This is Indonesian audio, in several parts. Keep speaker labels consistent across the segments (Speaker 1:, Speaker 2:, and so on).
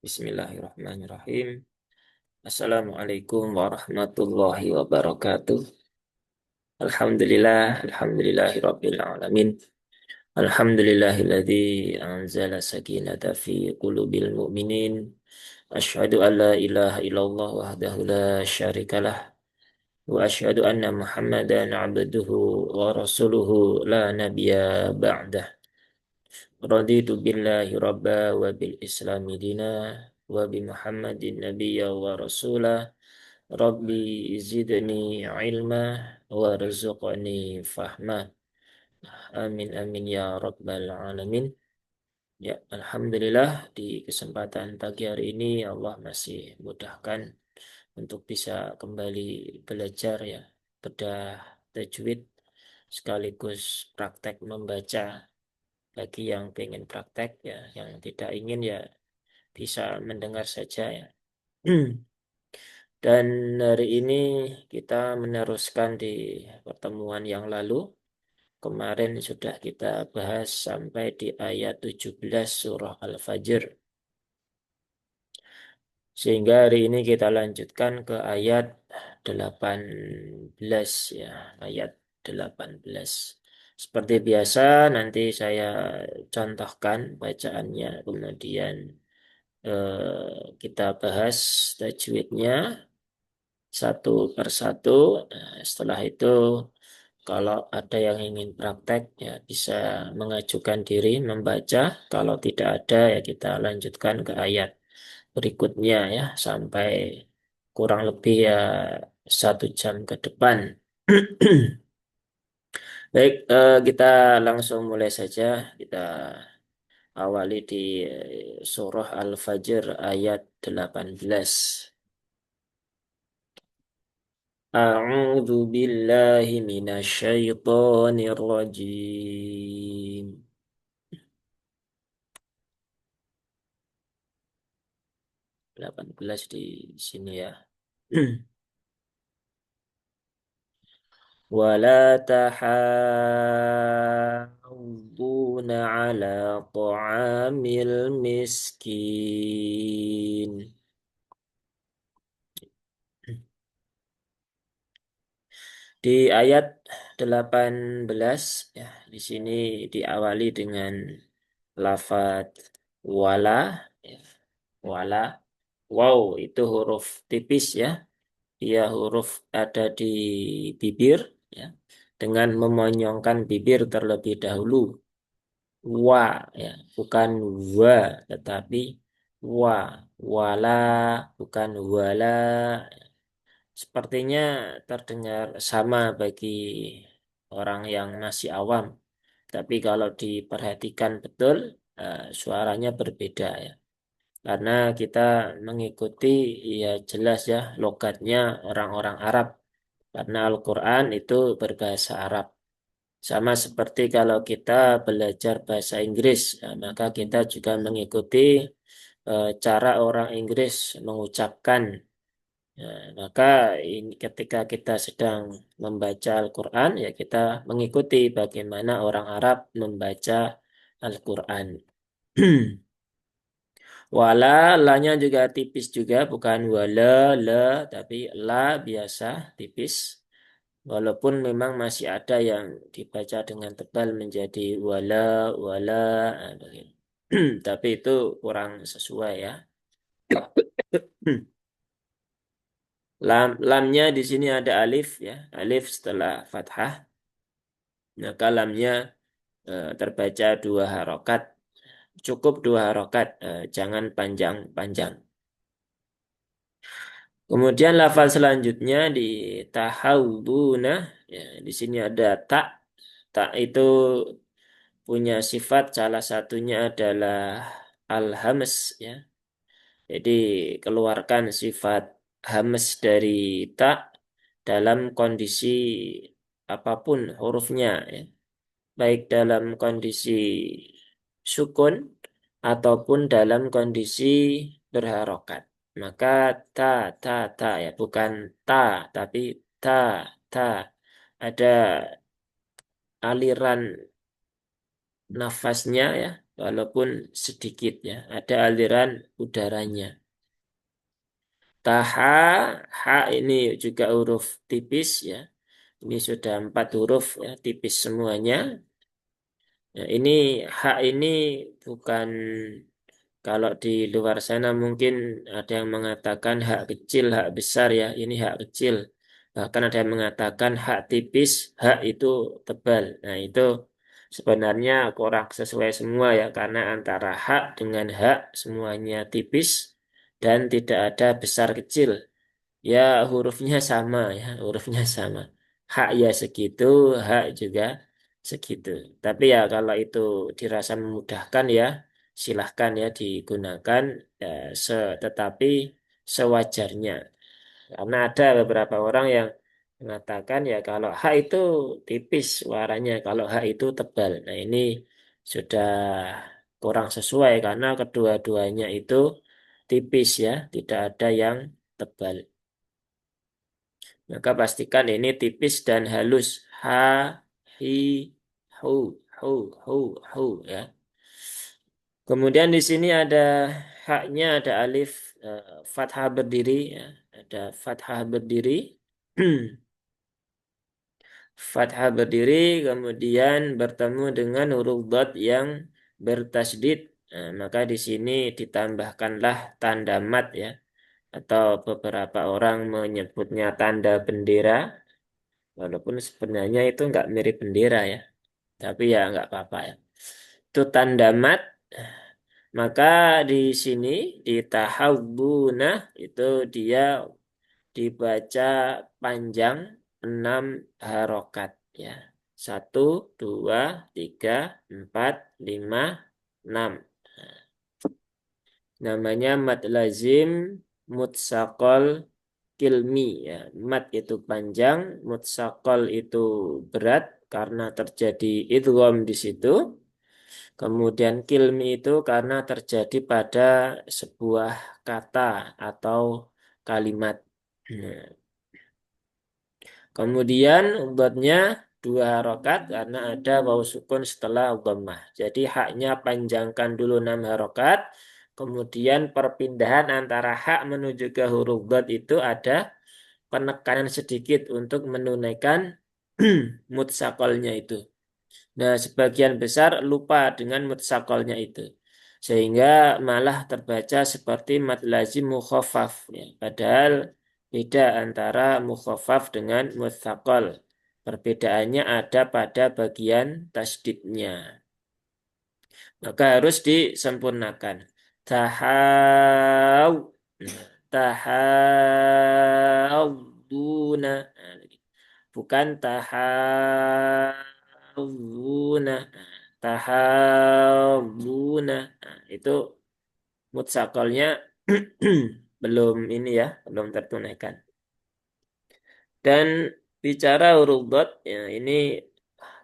Speaker 1: Bismillahirrahmanirrahim. Assalamualaikum warahmatullahi wabarakatuh. Alhamdulillahirabbil alamin. Alhamdulillahilladzi anzala sakinata fi qulubil mu'minin. Asyhadu an la ilaha illallah wahdahu la syarikalah wa asyhadu anna Muhammadan abduhu wa rasuluhu la nabiyya ba'dah. Raditu billahi rabba wa bil islami dina wa bi Muhammadin nabiyya wa rasulah. Rabbi zidni ilma warzuqni fahma. Amin amin ya rabbal alamin. Ya, alhamdulillah di kesempatan pagi hari ini Allah masih mudahkan untuk bisa kembali belajar ya, bedah tajwid sekaligus praktek membaca bagi yang pengen praktek ya, yang tidak ingin ya bisa mendengar saja ya. Dan hari ini kita meneruskan di pertemuan yang lalu. Kemarin sudah kita bahas sampai di ayat 17 surah Al-Fajr. Sehingga hari ini kita lanjutkan ke ayat 18 ya, ayat 18. Seperti biasa nanti saya contohkan bacaannya, kemudian kita bahas tajwidnya satu persatu. Nah, setelah itu kalau ada yang ingin praktek ya bisa mengajukan diri membaca. Kalau tidak ada ya kita lanjutkan ke ayat berikutnya ya sampai kurang lebih ya 1 jam ke depan. Baik, kita langsung mulai saja. Kita awali di surah Al-Fajr ayat 18. أعوذ بالله من الشيطان الرجيم. 18 di sini ya. ولا تحاضون على طعام المسكين. Di ayat 18 ya, di sini diawali dengan lafaz wala ya. Wala. Wow, itu huruf tipis ya. Dia huruf ada di bibir ya. Dengan memonyongkan bibir terlebih dahulu. Wa ya, bukan wa tetapi wa. Wala bukan wala. Sepertinya terdengar sama bagi orang yang masih awam. Tapi kalau diperhatikan betul, suaranya berbeda ya. Karena kita mengikuti ya jelas ya logatnya orang-orang Arab. Karena Al-Quran itu berbahasa Arab. Sama seperti kalau kita belajar bahasa Inggris, ya, maka kita juga mengikuti cara orang Inggris mengucapkan. Ya, maka ini ketika kita sedang membaca Al-Quran, ya kita mengikuti bagaimana orang Arab membaca Al-Quran. Wala, lanya juga tipis juga, bukan wala, la, tapi la biasa, tipis. Walaupun memang masih ada yang dibaca dengan tebal menjadi wala, wala, nah, begitu. Tapi itu kurang sesuai ya. Lamnya di sini ada alif ya, alif setelah fathah. Maka lamnya terbaca 2 harokat. Cukup 2 harokat, jangan panjang-panjang. Kemudian lafal selanjutnya di tahawuduna, ya, di sini ada tak. Tak itu punya sifat salah satunya adalah al-hams ya. Jadi keluarkan sifat hams dari tak dalam kondisi apapun hurufnya ya. Baik dalam kondisi sukun ataupun dalam kondisi berharokat. Maka ta, ta ya, bukan ta, tapi ta, ta. Ada aliran nafasnya ya. walaupun sedikit ya, ada aliran udaranya. Taha, ha ini juga huruf tipis ya. Ini sudah 4 huruf ya, tipis semuanya. Ya, ini hak ini bukan, kalau di luar sana mungkin ada yang mengatakan hak kecil, hak besar ya. Ini hak kecil. Bahkan ada yang mengatakan hak tipis, hak itu tebal. Nah itu sebenarnya kurang sesuai semua ya. Karena antara hak dengan hak semuanya tipis dan tidak ada besar kecil. Ya hurufnya sama ya, hurufnya sama. Hak ya segitu, hak juga segitu. Tapi ya kalau itu dirasa memudahkan ya, silahkan ya digunakan ya, tetapi sewajarnya. Karena ada beberapa orang yang mengatakan ya kalau hak itu tipis suaranya, kalau hak itu tebal. Nah ini sudah kurang sesuai karena kedua-duanya itu tipis ya, tidak ada yang tebal. Maka pastikan ini tipis dan halus. Ha, hi, hu, hu, hu, hu ya. Kemudian di sini ada haknya, ada alif fathah berdiri ya. Ada fathah berdiri. Fathah berdiri kemudian bertemu dengan huruf dot yang bertasdid. Nah, maka di sini ditambahkanlah tanda mat ya. Atau beberapa orang menyebutnya tanda bendera. Walaupun sebenarnya itu nggak mirip bendera ya, tapi ya nggak apa-apa ya. Itu tanda mat. Maka di sini di tahabbuna itu dia dibaca panjang 6 harokat ya. 1, 2, 3, 4, 5, 6. Namanya mad lazim mutsaqal kilmi ya. Mat itu panjang, mutsaqal itu berat karena terjadi idgham di situ. Kemudian kilmi itu karena terjadi pada sebuah kata atau kalimat. Nah, kemudian dotnya 2 harokat karena ada waw sukun setelah dhammah. Jadi haknya panjangkan dulu 6 harokat. Kemudian perpindahan antara hak menuju ke huruf dot itu ada penekanan sedikit untuk menunaikan mutsakolnya itu. Nah, sebagian besar lupa dengan mutsakolnya itu. Sehingga malah terbaca seperti mad lazim mukhaffaf. Ya. Padahal beda antara mukhaffaf dengan mutsakol. Perbedaannya ada pada bagian tasdidnya. Maka harus disempurnakan. Tahaw. Tahawuna. Bukan tahawuna. Tahabuna. Nah, itu mutsakolnya belum ini ya, belum tertunaikan. Dan bicara huruf dot, ya ini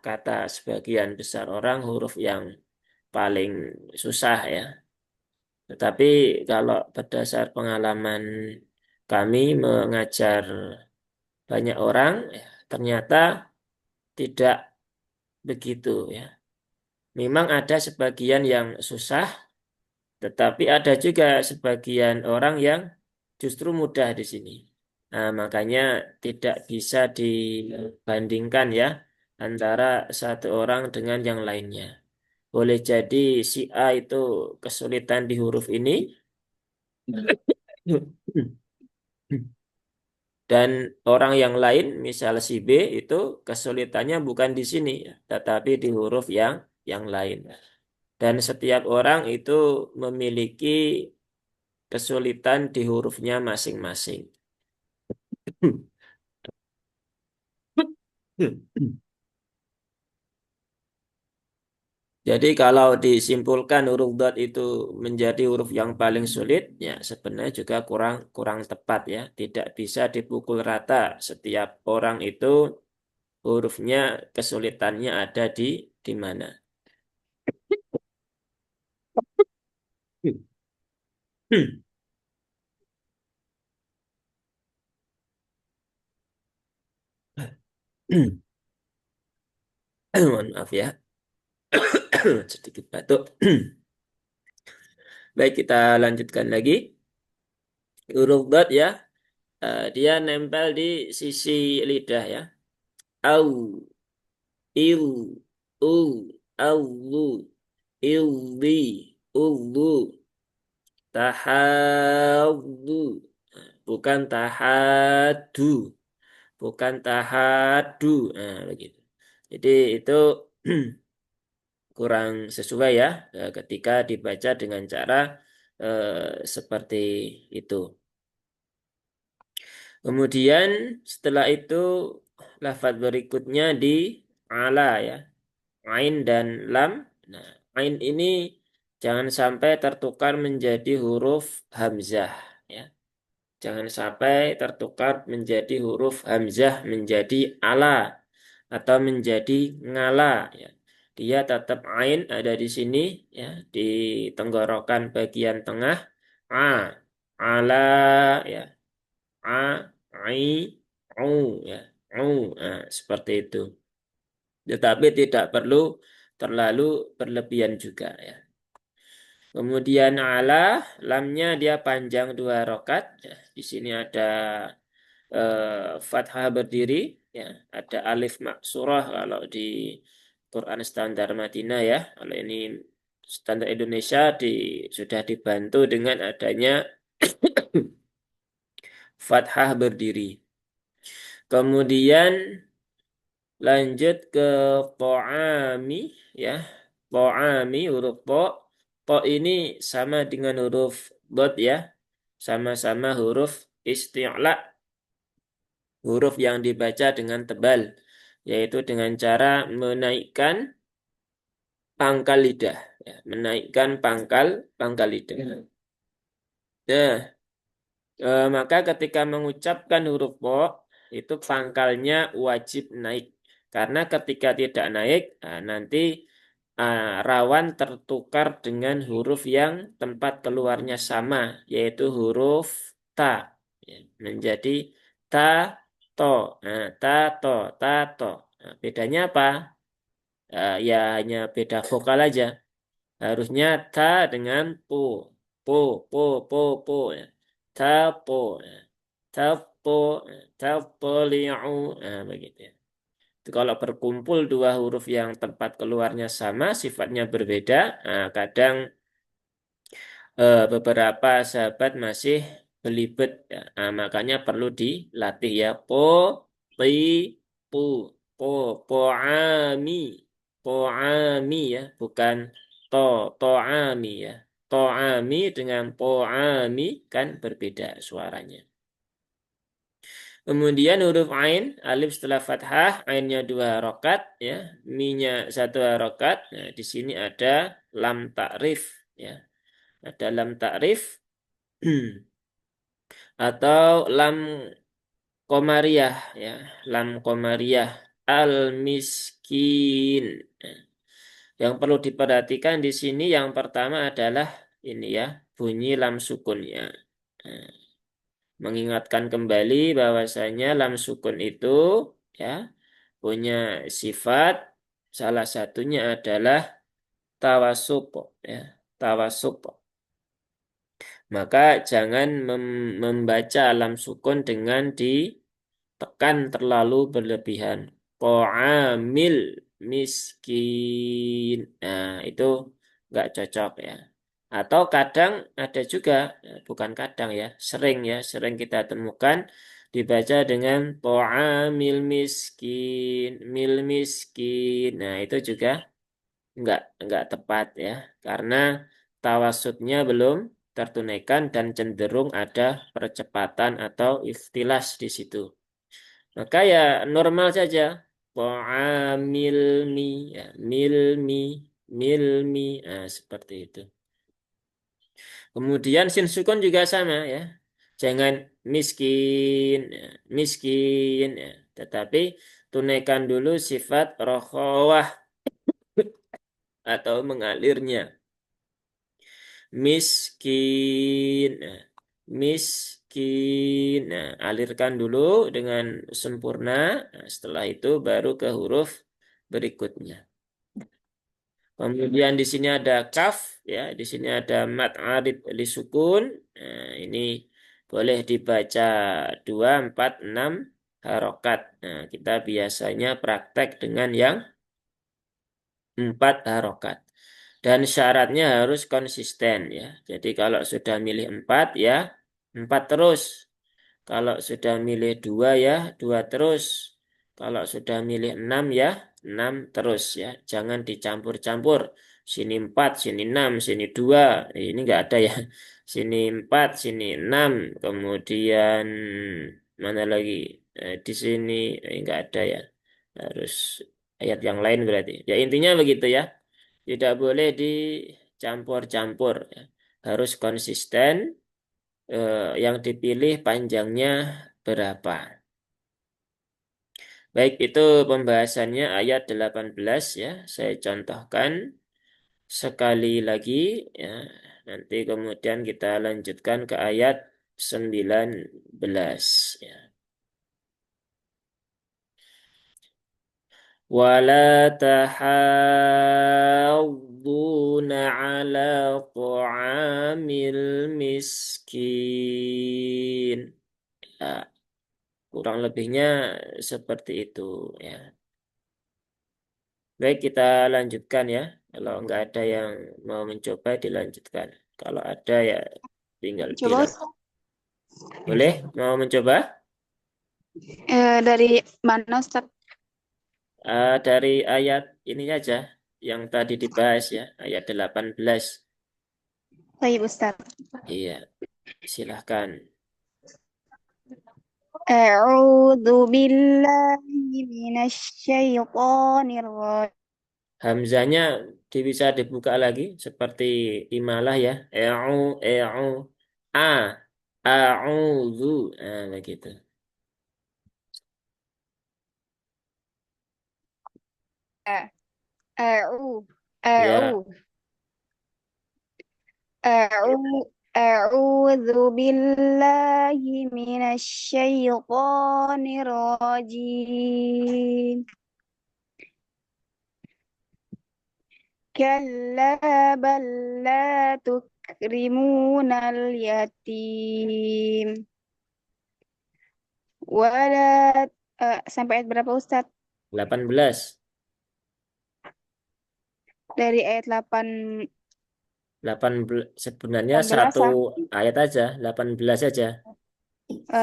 Speaker 1: kata sebagian besar orang huruf yang paling susah ya. Tetapi kalau berdasar pengalaman kami mengajar banyak orang, ya, ternyata tidak begitu ya. Memang ada sebagian yang susah, tetapi ada juga sebagian orang yang justru mudah di sini. Nah, makanya tidak bisa dibandingkan ya antara satu orang dengan yang lainnya. Boleh jadi si A itu kesulitan di huruf ini, dan orang yang lain, misal si B itu kesulitannya bukan di sini, tetapi di huruf yang lain. Dan setiap orang itu memiliki kesulitan di hurufnya masing-masing. Jadi kalau disimpulkan huruf dot itu menjadi huruf yang paling sulit, ya sebenarnya juga kurang kurang tepat ya. Tidak bisa dipukul rata. Setiap orang itu hurufnya kesulitannya ada di mana. Mohon maaf ya. Sedikit batuk. Baik, kita lanjutkan lagi. Huruf dot ya, dia nempel di sisi lidah ya. Au, il, u, aulu, ildi, ulu, tahadu, bukan tahadu, bukan tahadu. Nah, begitu. Jadi itu kurang sesuai ya ketika dibaca dengan cara seperti itu. Kemudian setelah itu lafaz berikutnya di ala ya, ain dan lam. Nah, ain ini jangan sampai tertukar menjadi huruf hamzah ya. Jangan sampai tertukar menjadi huruf hamzah menjadi ala atau menjadi ngala ya. Dia tetap ain ada di sini ya di tenggorokan bagian tengah a ala ya a ai au ya au seperti itu. Tetapi tidak perlu terlalu berlebihan juga ya. Kemudian ala lamnya dia panjang 2 rokat ya. Di sini ada fathah berdiri ya, ada alif maksurah kalau di Quran standar Madinah ya. Kalau ini standar Indonesia sudah dibantu dengan adanya fathah berdiri. Kemudian lanjut ke to'ami ya. To'ami huruf to. To ini sama dengan huruf dot ya. Sama-sama huruf isti'la. Huruf yang dibaca dengan tebal. Yaitu dengan cara menaikkan pangkal lidah. Ya, menaikkan pangkal lidah. Nah, maka ketika mengucapkan huruf po itu pangkalnya wajib naik. Karena ketika tidak naik, nanti rawan tertukar dengan huruf yang tempat keluarnya sama, yaitu huruf ta. Ya, menjadi ta, to. Nah, ta, to, ta, to. Nah, bedanya apa? Ya hanya beda vokal aja. Harusnya ta dengan pu. Pu, pu, pu, pu. Ya. Ta, pu. Ya. Ta, pu. Ya. Ta, pu, li'u. Nah, begitu ya. Itu kalau berkumpul 2 huruf yang tempat keluarnya sama, sifatnya berbeda. Nah, kadang beberapa sahabat masih belibet. Ya. Nah, makanya perlu dilatih ya. Po, ti, pu. Po, po'ami. Po'ami ya. Bukan to'ami ya. To'ami dengan po'ami kan berbeda suaranya. Kemudian huruf ain, alif setelah fathah, ainnya 2 rokat, ya, minya 1 rokat. Nah, di sini ada lam takrif, ya, ada lam takrif atau lam komariah, ya, lam komariah al miskin. Nah, yang perlu diperhatikan di sini yang pertama adalah ini ya, bunyi lam sukunnya. Nah, mengingatkan kembali bahwasanya lam sukun itu ya punya sifat salah satunya adalah tawasub ya tawasub maka jangan membaca lam sukun dengan ditekan terlalu berlebihan qo'amil miskin itu nggak cocok ya atau kadang ada juga bukan kadang ya sering kita temukan dibaca dengan to'amil miskin mil miskin nah itu juga nggak tepat ya karena tawasudnya belum tertunaikan dan cenderung ada percepatan atau ikhtilas di situ maka ya normal saja to'amil mi ya milmi milmi seperti itu. Kemudian sin sukun juga sama ya. Jangan miskin, ya, miskin ya. Tetapi tunaikan dulu sifat rokhawah atau mengalirnya. Miskin, nah, miskin. Nah, alirkan dulu dengan sempurna. Nah, setelah itu baru ke huruf berikutnya. Kemudian di sini ada kaf, ya, di sini ada mat arid li sukun. Nah, ini boleh dibaca 2, 4, 6 harokat. Nah, kita biasanya praktek dengan yang 4 harokat. Dan syaratnya harus konsisten ya. Jadi kalau sudah milih 4 ya 4 terus. Kalau sudah milih 2 ya 2 terus. Kalau sudah milih 6 ya 6 terus ya. Jangan dicampur-campur. Sini 4, sini 6, sini 2. Ini enggak ada ya. Sini 4, sini 6. Kemudian mana lagi? Di sini enggak ada ya. Harus ayat yang lain berarti. Ya intinya begitu ya. Tidak boleh dicampur-campur. Ya. Harus konsisten. Yang dipilih panjangnya berapa. Baik, itu pembahasannya ayat 18 ya. Saya contohkan sekali lagi ya. Nanti kemudian kita lanjutkan ke ayat 19 ya. ولا تحاضون على طعام المسكين. Ya, kurang lebihnya seperti itu ya. Baik, kita lanjutkan ya. Kalau nggak ada yang mau mencoba, dilanjutkan. Kalau ada ya tinggal
Speaker 2: Coba
Speaker 1: bilang.
Speaker 2: Ustaz.
Speaker 1: Boleh? Mau mencoba?
Speaker 2: Dari mana Ustaz?
Speaker 1: Dari ayat ini aja. Yang tadi dibahas ya. Ayat 18.
Speaker 2: Baik Ustaz.
Speaker 1: Iya, silahkan.
Speaker 2: A'udzu billahi minasy syaithanir rajim.
Speaker 1: Hamzanya bisa dibuka lagi. Seperti imalah ya. E'u. A. A'udzu. Nah, begitu.
Speaker 2: A'u
Speaker 1: Ya.
Speaker 2: a'u a'udzu billahi minasy syaithanir rajim. Kalla bal la tukrimunal yatim. Wala sampai ayat berapa Ustadz?
Speaker 1: 18.
Speaker 2: Dari ayat 8
Speaker 1: Sebenarnya
Speaker 2: 18
Speaker 1: satu
Speaker 2: sampai
Speaker 1: ayat aja, 18 aja.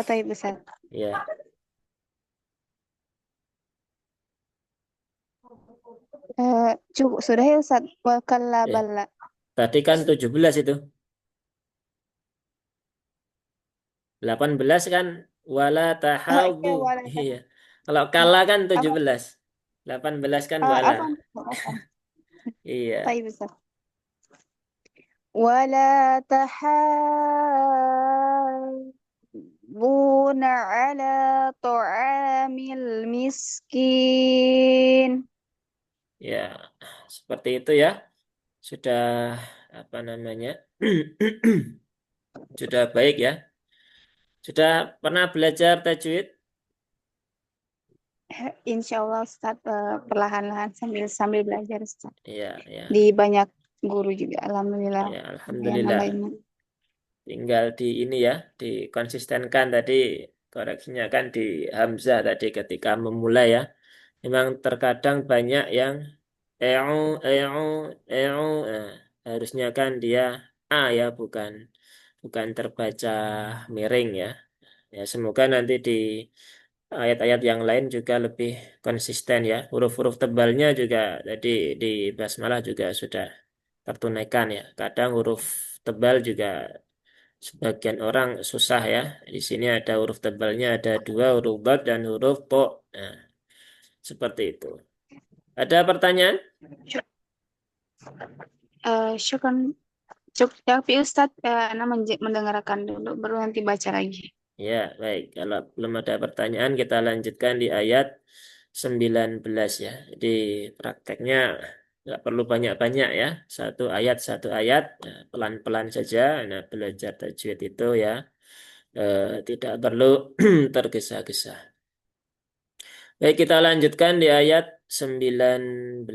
Speaker 2: Taib Ustadz.
Speaker 1: Ya.
Speaker 2: Cukup sudah ya Ustadz. Wa kalla
Speaker 1: Ya.
Speaker 2: bala.
Speaker 1: Tadi kan 17 itu. 18 kan wala tahadzu.
Speaker 2: Iya wala
Speaker 1: Iya. Kalau kala kan
Speaker 2: apa
Speaker 1: 17. 18 kan wala.
Speaker 2: apa apa
Speaker 1: Iya.
Speaker 2: Taib Ustadz. Wala tahabbuna ala ta'amil miskin.
Speaker 1: Ya, seperti itu ya. Sudah apa namanya? Sudah baik ya. Sudah pernah belajar tajwid?
Speaker 2: Insya Allah Ustaz, perlahan-lahan sambil sambil belajar Ustaz.
Speaker 1: Iya, ya.
Speaker 2: Di banyak guru juga Alhamdulillah
Speaker 1: Ya,
Speaker 2: ya
Speaker 1: alhamdulillah.
Speaker 2: nambah ilmu.
Speaker 1: Tinggal di ini ya, dikonsistenkan tadi koreksinya kan di Hamzah tadi ketika memulai ya. Memang terkadang banyak yang eu eu eu nah, harusnya kan dia a ya bukan bukan terbaca miring ya. Ya semoga nanti di ayat-ayat yang lain juga lebih konsisten ya. Huruf-huruf tebalnya juga tadi di basmalah juga sudah tertunaikan ya. Kadang huruf tebal juga sebagian orang susah ya. Di sini ada huruf tebalnya ada dua huruf dot dan huruf to. Nah, seperti itu. Ada pertanyaan?
Speaker 2: Syuk- Syukran cukup tapi Ustaz, mendengarkan dulu baru nanti baca lagi.
Speaker 1: Ya, baik. Kalau belum ada pertanyaan, kita lanjutkan di ayat 19 ya. Jadi prakteknya nggak perlu banyak-banyak ya. Satu ayat, nah, pelan-pelan saja. Nah, belajar tajwid itu ya tidak perlu tergesa-gesa. Baik, kita lanjutkan di ayat 19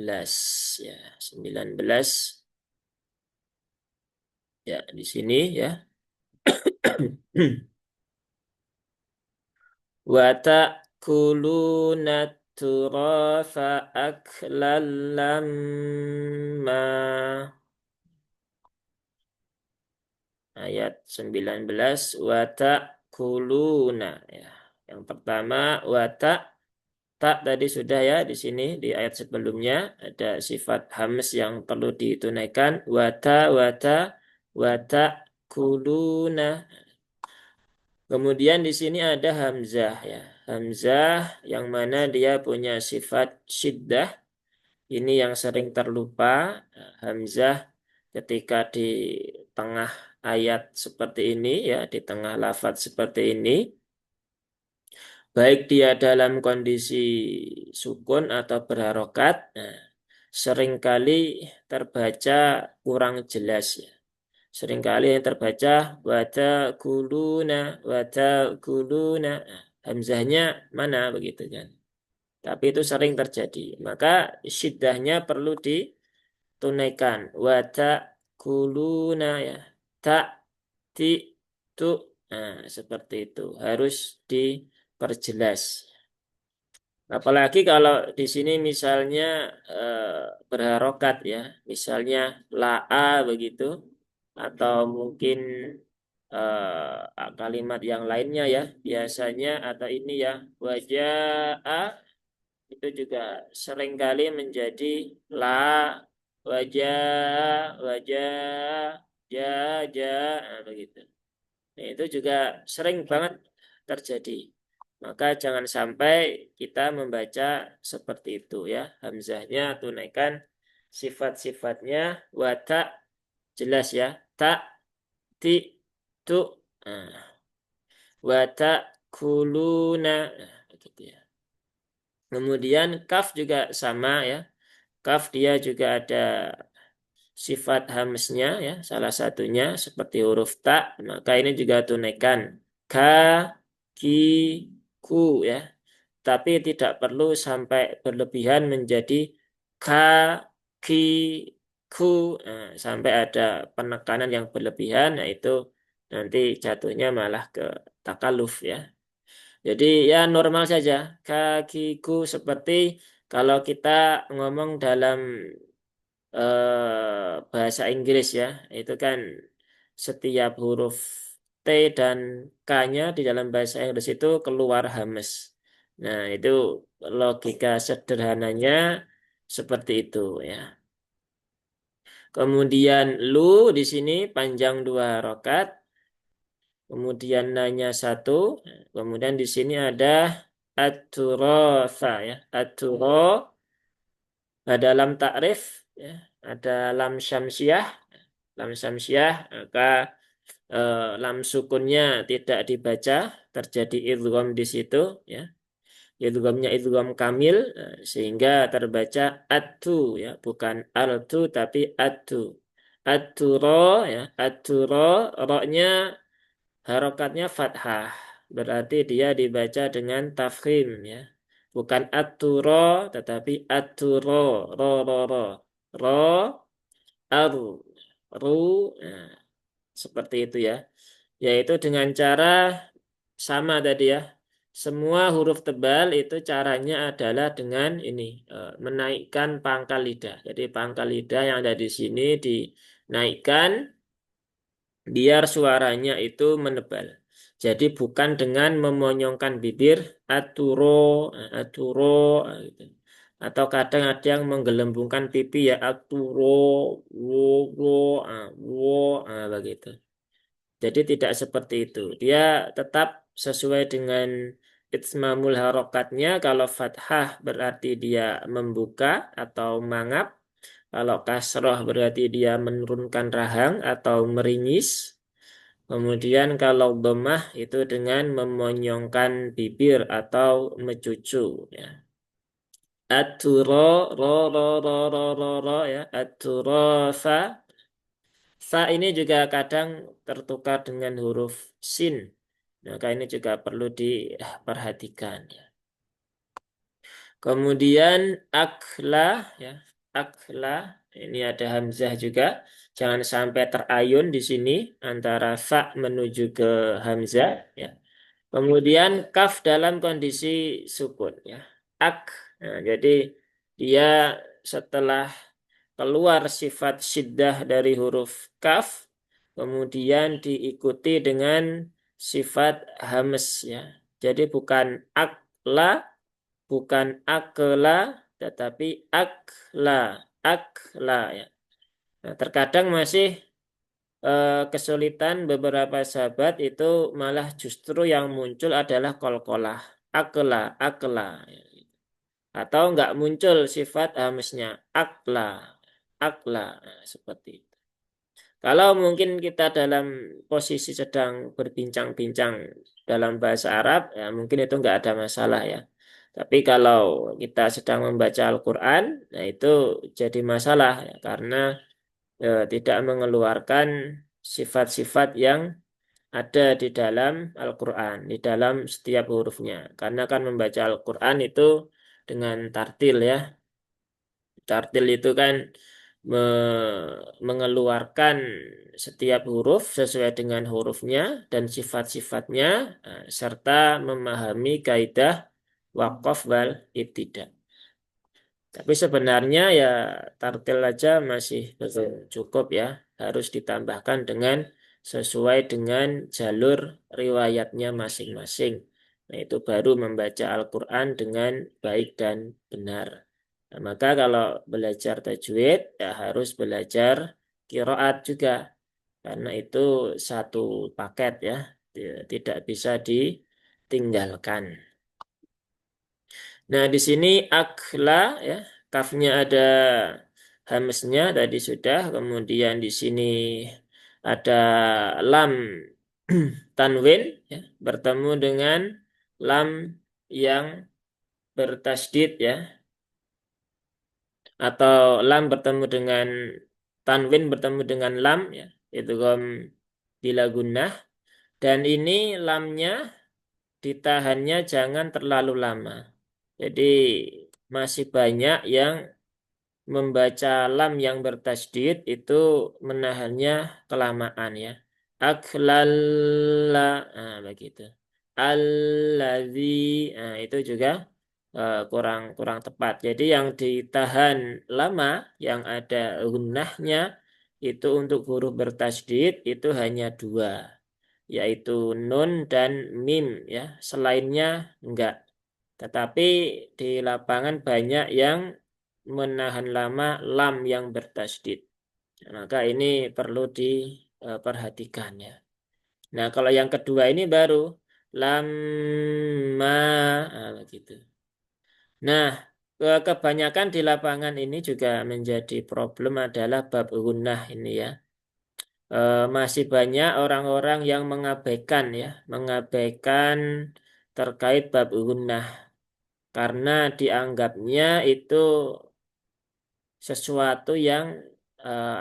Speaker 1: ya, 19 ya di sini ya. Wa ta'kuluna turatha aklan lamma. Ayat 19 wa ta'kuluna ya. Yang pertama wa tak tadi sudah ya di sini di ayat sebelumnya ada sifat hams yang perlu ditunaikan wata kuluna. Kemudian di sini ada hamzah ya. Hamzah yang mana dia punya sifat syiddah. Ini yang sering terlupa. Hamzah ketika di tengah ayat seperti ini ya, di tengah lafadz seperti ini, baik dia dalam kondisi sukun atau berharokat, nah, seringkali terbaca kurang jelas ya. Seringkali yang terbaca wata kuluna. Nah, hamzahnya mana begitu kan? Tapi itu sering terjadi. Maka syiddahnya perlu ditunaikan. Wata kuluna ya. Tak ti tu. Nah, seperti itu. Harus diperjelas. Apalagi kalau di sini misalnya berharokat ya, misalnya la'a begitu, atau mungkin kalimat yang lainnya ya, biasanya atau ini ya, wajah itu juga seringkali menjadi la, wajah, ja, ja, nah, begitu. Nah, itu juga sering banget terjadi. Maka jangan sampai kita membaca seperti itu ya. Hamzahnya tunaikan sifat-sifatnya wata jelas ya. Tak, ti, tu. Nah, wata kuluna. Nah, begitu ya. Kemudian kaf juga sama ya. Kaf dia juga ada sifat hamsnya ya, salah satunya seperti huruf ta, maka ini juga tunaikan ka, ki, ku ya. Tapi tidak perlu sampai berlebihan menjadi ka, ki, ku. Nah, sampai ada penekanan yang berlebihan, nah itu nanti jatuhnya malah ke takaluf ya. Jadi ya normal saja. Kakiku seperti kalau kita ngomong dalam bahasa Inggris ya, itu kan setiap huruf T dan K-nya di dalam bahasa Inggris itu keluar hamas. Nah, itu logika sederhananya seperti itu ya. Kemudian lu di sini panjang 2 harokat, kemudian nanya 1, kemudian di sini ada aturosa ya, aturo dalam takrif ya, ada lam syamsiah. Lam syamsiah maka lam sukunnya tidak dibaca, terjadi idgham di situ ya. Idghamnya idgham kamil sehingga terbaca atu ya, bukan altu tapi atu. Aturo ya, aturo roknya harokatnya fathah. Berarti dia dibaca dengan tafkhim ya. Bukan aturo tetapi aturo ro. Ro aru ru nah, seperti itu ya. Yaitu dengan cara sama tadi ya. Semua huruf tebal itu caranya adalah dengan ini menaikkan pangkal lidah. Jadi pangkal lidah yang ada di sini dinaikkan biar suaranya itu menebal. Jadi bukan dengan memonyongkan bibir aturo gitu. Atau kadang ada yang menggelembungkan pipi ya aturo wo wo begitu. Jadi tidak seperti itu. Dia tetap sesuai dengan itsmamul harokatnya. Kalau fathah berarti dia membuka atau mangap. Kalau kasroh berarti dia menurunkan rahang atau meringis. Kemudian kalau dhammah itu dengan memonyongkan bibir atau mencucu ya. Aturo ro ya. Aturofa. Fa ini juga kadang tertukar dengan huruf sin. Maka ini juga perlu diperhatikan ya. Kemudian akla ya, akla ini ada hamzah juga. Jangan sampai terayun di sini antara fa menuju ke hamzah ya. Kemudian kaf dalam kondisi sukun ya. Ak. Nah, jadi dia setelah keluar sifat syiddah dari huruf kaf, kemudian diikuti dengan sifat hames ya. Jadi bukan akla, bukan akela, tetapi akla, akla ya. Nah, terkadang masih kesulitan beberapa sahabat itu malah justru yang muncul adalah kolkolah, akla, akla, ya. Atau nggak muncul sifat hamesnya, akla, akla, nah, seperti itu. Kalau mungkin kita dalam posisi sedang berbincang-bincang dalam bahasa Arab, ya mungkin itu nggak ada masalah ya. Tapi kalau kita sedang membaca Al-Quran, nah itu jadi masalah ya, karena tidak mengeluarkan sifat-sifat yang ada di dalam Al-Quran, di dalam setiap hurufnya. Karena kan membaca Al-Quran itu dengan tartil ya. Tartil itu kan mengeluarkan setiap huruf sesuai dengan hurufnya dan sifat-sifatnya, serta memahami kaidah waqaf wal ibtida. Tapi sebenarnya ya tartil aja masih belum cukup ya. Harus ditambahkan dengan sesuai dengan jalur riwayatnya masing-masing. Nah, itu baru membaca Al-Quran dengan baik dan benar. Nah, maka kalau belajar tajwid ya harus belajar kiroat juga. Karena itu satu paket ya. Tidak bisa ditinggalkan. Nah, di sini akla ya, kafnya ada hamesnya tadi sudah, kemudian di sini ada lam tanwin ya, bertemu dengan lam yang bertasdid ya, atau lam bertemu dengan tanwin bertemu dengan lam ya, itu gom bila gunnah, dan ini lamnya ditahannya jangan terlalu lama. Jadi masih banyak yang membaca lam yang bertasdid itu menahannya kelamaan ya. Aklalla, nah, begitu. Allazi, nah, itu juga kurang kurang tepat. Jadi yang ditahan lama, yang ada gunnahnya itu untuk huruf bertasdid itu hanya dua, yaitu nun dan mim ya. Selainnya enggak. Tetapi di lapangan banyak yang menahan lama lam yang bertasdid. Maka ini perlu diperhatikan ya. Nah, kalau yang kedua ini baru lama, nah, begitu. Nah, kebanyakan di lapangan ini juga menjadi problem adalah bab gunnah ini ya. Masih banyak orang-orang yang mengabaikan ya, mengabaikan terkait bab gunnah karena dianggapnya itu sesuatu yang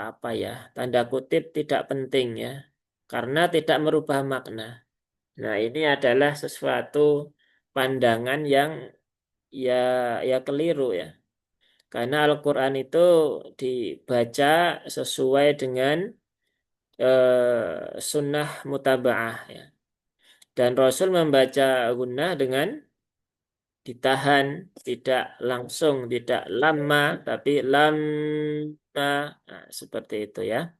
Speaker 1: apa ya, tanda kutip tidak penting ya, karena tidak merubah makna. Nah, ini adalah sesuatu pandangan yang ya ya keliru ya. Karena Al-Quran itu dibaca sesuai dengan sunnah mutabaah ya. Dan Rasul membaca gunnah dengan ditahan, tidak langsung, tidak lama, tapi lama, nah, seperti itu ya.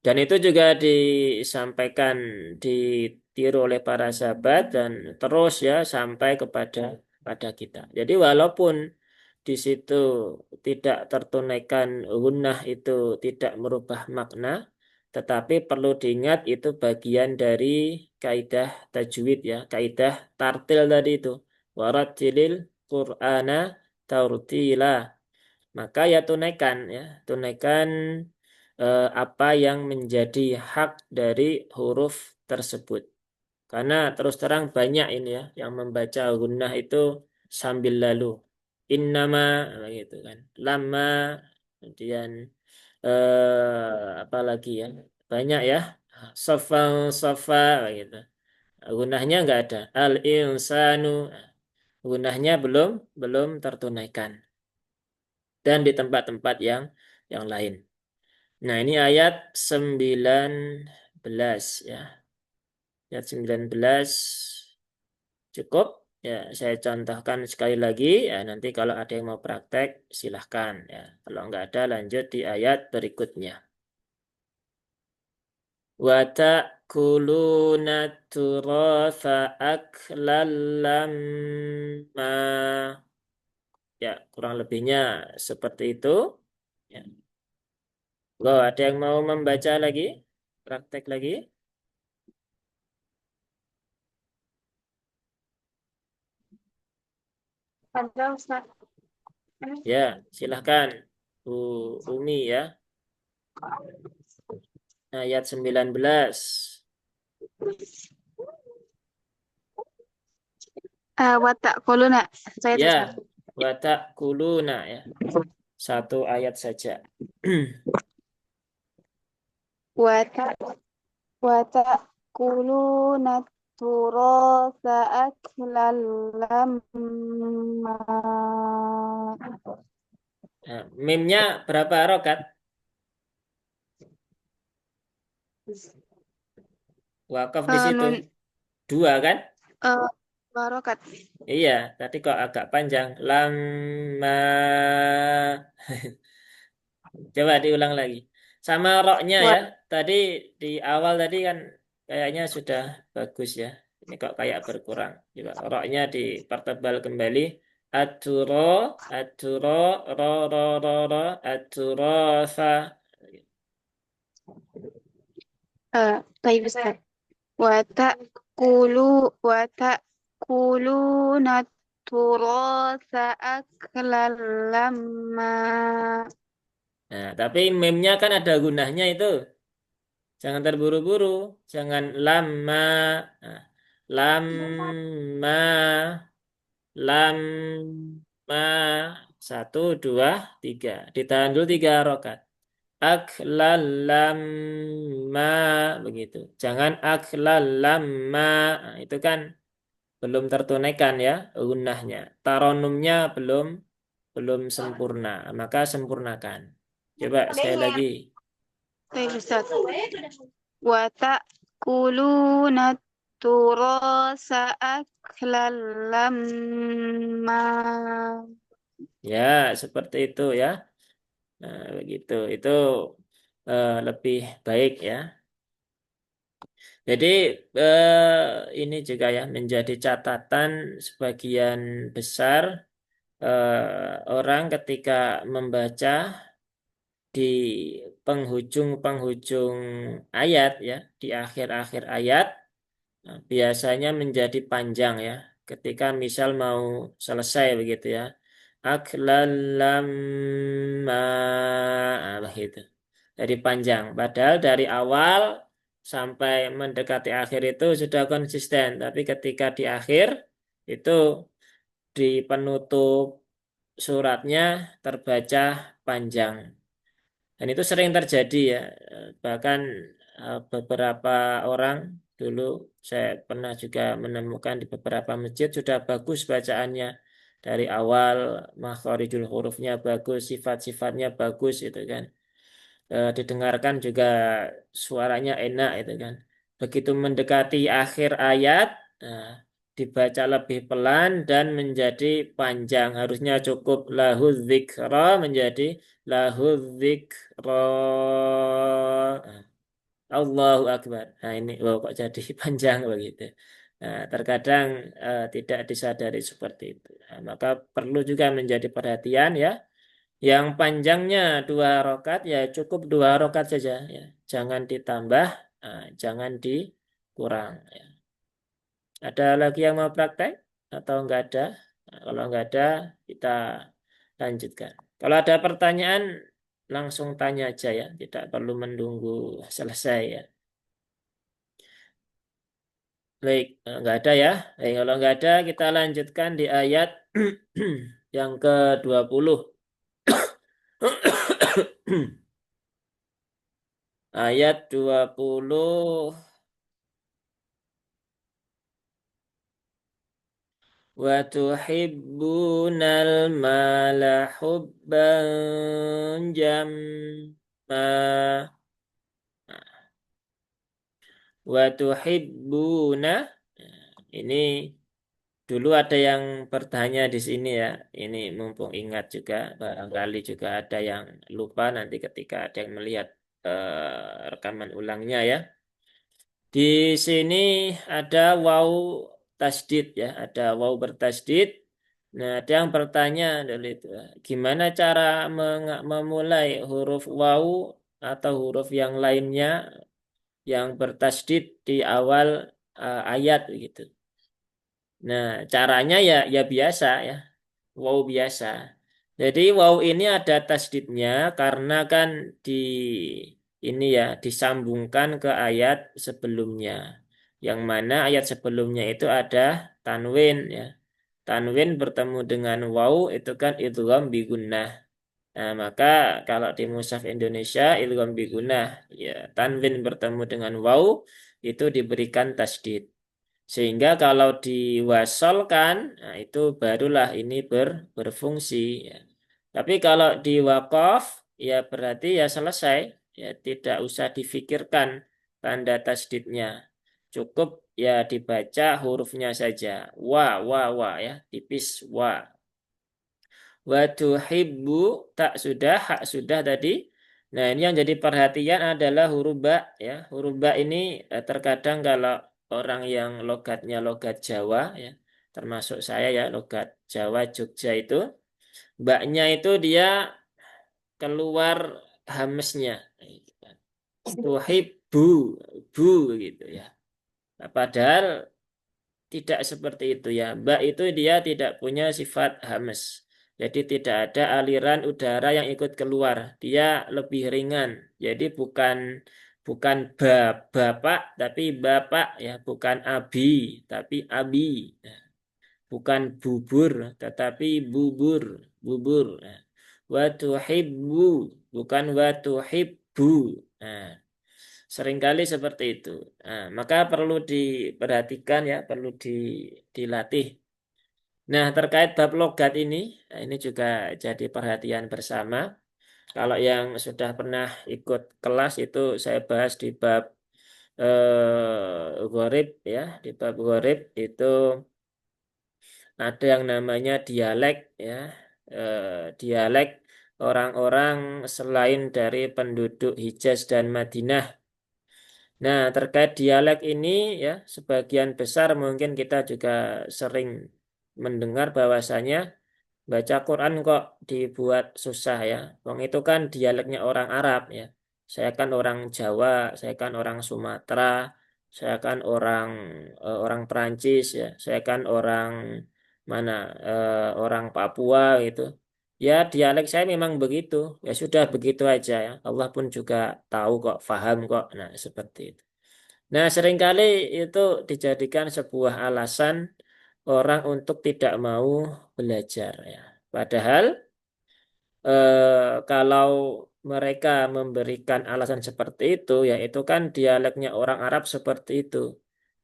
Speaker 1: Dan itu juga disampaikan, ditiru oleh para sahabat dan terus ya sampai pada kita. Jadi walaupun di situ tidak tertunaikan gunnah itu tidak merubah makna, tetapi perlu diingat itu bagian dari kaidah tajwid ya, kaidah tartil tadi itu. Warattilil Qur'ana tartila. Maka ya tunaikan apa yang menjadi hak dari huruf tersebut. Karena terus terang banyak ini ya yang membaca gunnah itu sambil lalu. Innama gitu kan. Lama kemudian apa lagi ya? Banyak ya. Sofa sofa gitu. Gunnahnya nggak ada. Al insanu. Gunahnya belum belum tertunaikan. Dan di tempat-tempat yang lain. Nah, ini ayat 19 ya. Ayat 19 cukup. Ya, saya contohkan sekali lagi. Ya, nanti kalau ada yang mau praktek, silahkan. Ya, kalau nggak ada, lanjut di ayat berikutnya. Wa ta'kuluna turatha aklan lamma. Ya, kurang lebihnya seperti itu. Ya. Loh, ada yang mau membaca lagi? Praktek lagi?
Speaker 2: Ada Ustaz.
Speaker 1: Ya, silahkan. Bu Umi ya. Ayat 19.
Speaker 2: Watak koluna. Saya
Speaker 1: Ya,
Speaker 2: Ustaz.
Speaker 1: watak kuluna ya. Satu ayat saja.
Speaker 2: Watak watak kuluna turasa aklan lamma.
Speaker 1: Nah, mimnya berapa rokat? Wakaf di situ.
Speaker 2: Nun
Speaker 1: Dua kan?
Speaker 2: barokat.
Speaker 1: Iya, tadi kok agak panjang. Lama. Coba diulang lagi. Sama roknya ya.
Speaker 2: Wa
Speaker 1: Tadi di awal tadi kan kayaknya sudah bagus ya. Ini kok kayak berkurang. Coba roknya dipertebal kembali. Aturo, aturo, ro, aturofa.
Speaker 2: Tayyib Ustaz. Watak watak kuluna turasa aklan lamma.
Speaker 1: Nah, tapi meme-nya kan ada gunahnya itu. Jangan terburu-buru. Jangan lama. Nah, lama. Lama. Satu, dua, tiga. Ditahan dulu 3 rokat. Aklalama. Begitu. Jangan aklalama. Nah, itu kan belum tertunaikan ya gunahnya. Taronumnya belum belum sempurna. Maka sempurnakan. Coba sekali lagi.
Speaker 2: Tayyib Ustaz. Watak kuluna turasa aklan lamma.
Speaker 1: Ya, seperti itu ya. Nah, begitu. Itu lebih baik ya. Jadi ini juga ya menjadi catatan sebagian besar orang ketika membaca di penghujung-penghujung ayat ya, di akhir-akhir ayat biasanya menjadi panjang ya. Ketika misal mau selesai begitu ya. Aklalama begitu. Jadi panjang. Padahal dari awal sampai mendekati akhir itu sudah konsisten. Tapi ketika di akhir itu di penutup suratnya terbaca panjang. Dan itu sering terjadi ya. Bahkan beberapa orang dulu saya pernah juga menemukan di beberapa masjid sudah bagus bacaannya. Dari awal makharijul hurufnya bagus, sifat-sifatnya bagus itu kan. Didengarkan juga suaranya enak itu kan. Begitu mendekati akhir ayat, nah, dibaca lebih pelan dan menjadi panjang. Harusnya cukup lahu dzikra menjadi lahu dzikra. Nah, Allahu Akbar. Nah ini wow, kok jadi panjang begitu. Nah, terkadang tidak disadari seperti itu. Nah, maka perlu juga menjadi perhatian ya. Yang panjangnya 2 rokat ya cukup 2 rokat saja ya. Jangan ditambah, jangan dikurang. Ya. Ada lagi yang mau praktek atau enggak ada? Nah, kalau enggak ada kita lanjutkan. Kalau ada pertanyaan langsung tanya aja ya, tidak perlu menunggu selesai ya. Baik, enggak ada ya. Baik, kalau enggak ada kita lanjutkan di ayat yang ke-20. Ayat 20. Wa tuhibbunal mala hubban jamma. Wa tuhibbuna. Ini dulu ada yang bertanya di sini ya. Ini mumpung ingat juga, barangkali juga ada yang lupa nanti ketika ada yang melihat rekaman ulangnya ya. Di sini ada waw tasdid ya, ada waw bertasdid. Nah, ada yang bertanya dari itu, gimana cara memulai huruf waw atau huruf yang lainnya yang bertasdid di awal ayat gitu. Nah, caranya ya biasa ya, waw biasa. Jadi waw ini ada tasdidnya karena kan di ini ya disambungkan ke ayat sebelumnya. Yang mana ayat sebelumnya itu ada tanwin ya. Tanwin bertemu dengan waw itu kan idgham bi gunnah. Nah, maka kalau di mushaf Indonesia idgham bi gunnah ya tanwin bertemu dengan waw itu diberikan tasdid. Sehingga kalau diwasolkan, nah itu barulah ini berfungsi. Ya. Tapi kalau di wakaf, ya berarti ya selesai. Ya tidak usah difikirkan tanda tasdidnya. Cukup ya dibaca hurufnya saja. Wa ya, tipis wa. Wa tuhibbu tak sudah, hak sudah tadi. Nah, ini yang jadi perhatian adalah huruf ba ya. Huruf ba ini terkadang kalau orang yang logatnya logat Jawa ya, termasuk saya ya, logat Jawa Jogja itu, baknya itu dia keluar hamesnya. Tuhibbu, bu gitu ya. Nah, padahal tidak seperti itu ya. Mbak itu dia tidak punya sifat hames. Jadi tidak ada aliran udara yang ikut keluar. Dia lebih ringan. Jadi bukan bukan bapak tapi bapak ya, bukan abi tapi abi. Nah, bukan bubur tetapi bubur, bubur. Nah, wa tuhibbu bukan wa tuhibbu. Nah, seringkali seperti itu. Nah, maka perlu diperhatikan ya, perlu dilatih. Nah, terkait bab logat ini, nah ini juga jadi perhatian bersama. Kalau yang sudah pernah ikut kelas itu saya bahas di bab gharib ya, di bab gharib itu ada yang namanya dialek ya. Dialek orang-orang selain dari penduduk Hijaz dan Madinah. Nah, terkait dialek ini ya, sebagian besar mungkin kita juga sering mendengar bahwasanya baca Quran kok dibuat susah ya. Wong itu kan dialeknya orang Arab ya. Saya kan orang Jawa, saya kan orang Sumatera, saya kan orang Perancis ya, saya kan orang mana orang Papua gitu. Ya dialek saya memang begitu. Ya sudah begitu aja ya. Allah pun juga tahu kok, paham kok. Nah, seperti itu. Nah, seringkali itu dijadikan sebuah alasan orang untuk tidak mau belajar ya. Padahal kalau mereka memberikan alasan seperti itu, ya itu kan dialeknya orang Arab seperti itu.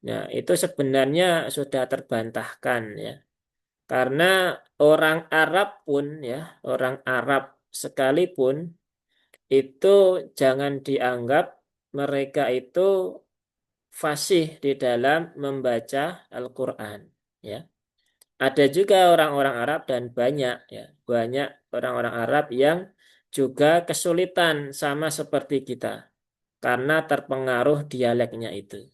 Speaker 1: Nah, itu sebenarnya sudah terbantahkan ya. Karena orang Arab pun ya, orang Arab sekalipun itu jangan dianggap mereka itu fasih di dalam membaca Al-Quran. Ya. Ada juga orang-orang Arab dan banyak ya, banyak orang-orang Arab yang juga kesulitan sama seperti kita karena terpengaruh dialeknya itu.